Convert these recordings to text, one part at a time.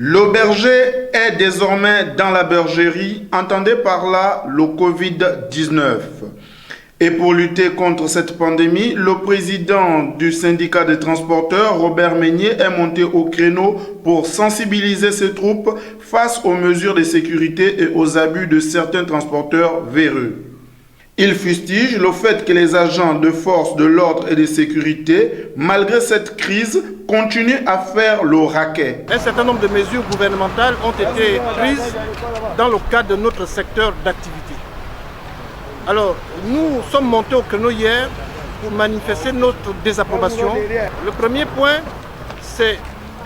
Le berger est désormais dans la bergerie, entendez par là le Covid-19. Et pour lutter contre cette pandémie, le président du syndicat des transporteurs, Robert Meignier, est monté au créneau pour sensibiliser ses troupes face aux mesures de sécurité et aux abus de certains transporteurs véreux. Il fustige le fait que les agents de force de l'ordre et de sécurité, malgré cette crise, continuent à faire le racket. Un certain nombre de mesures gouvernementales ont été prises dans le cadre de notre secteur d'activité. Alors, nous sommes montés au créneau hier pour manifester notre désapprobation. Le premier point, c'est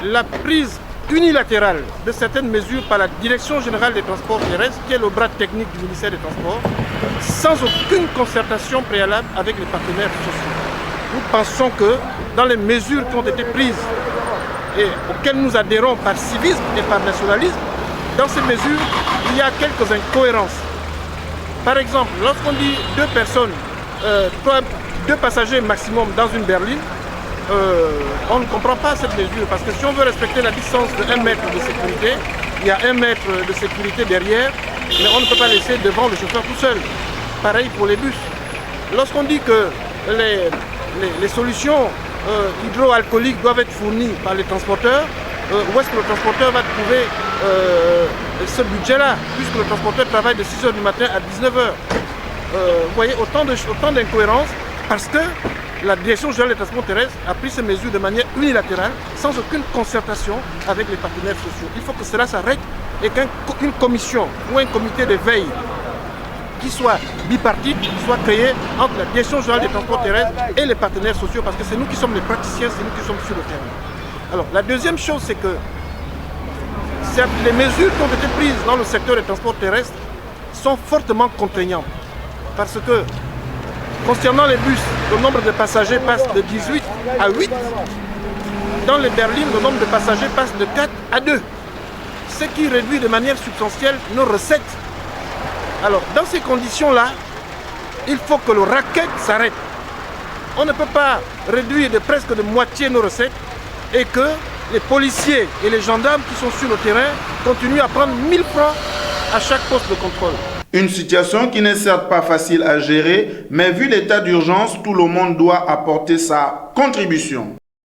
la prise unilatérale de certaines mesures par la Direction générale des transports terrestres, qui est le bras technique du ministère des Transports, sans aucune concertation préalable avec les partenaires sociaux. Nous pensons que dans les mesures qui ont été prises et auxquelles nous adhérons par civisme et par nationalisme, dans ces mesures, il y a quelques incohérences. Par exemple, lorsqu'on dit deux passagers maximum dans une berline, on ne comprend pas cette mesure, parce que si on veut respecter la distance de 1 mètre de sécurité, il y a 1 mètre de sécurité derrière, mais on ne peut pas laisser devant le chauffeur tout seul. Pareil pour les bus. Lorsqu'on dit que les solutions hydroalcooliques doivent être fournies par les transporteurs, où est-ce que le transporteur va trouver ce budget-là, puisque le transporteur travaille de 6 h du matin à 19 h. Vous voyez, autant d'incohérences, parce que la Direction générale des transports terrestres a pris ces mesures de manière unilatérale, sans aucune concertation avec les partenaires sociaux. Il faut que cela s'arrête et qu'une commission ou un comité de veille qui soit bipartite soit créé entre la Direction générale des transports terrestres et les partenaires sociaux, parce que c'est nous qui sommes les praticiens, c'est nous qui sommes sur le terrain. Alors, la deuxième chose, c'est que les mesures qui ont été prises dans le secteur des transports terrestres sont fortement contraignantes, parce que concernant les bus, le nombre de passagers passe de 18 à 8. Dans les berlines, le nombre de passagers passe de 4 à 2. Ce qui réduit de manière substantielle nos recettes. Alors, dans ces conditions-là, il faut que le racket s'arrête. On ne peut pas réduire de presque de moitié nos recettes et que les policiers et les gendarmes qui sont sur le terrain continuent à prendre 1 000 francs à chaque poste de contrôle. Une situation qui n'est certes pas facile à gérer, mais vu l'état d'urgence, tout le monde doit apporter sa contribution.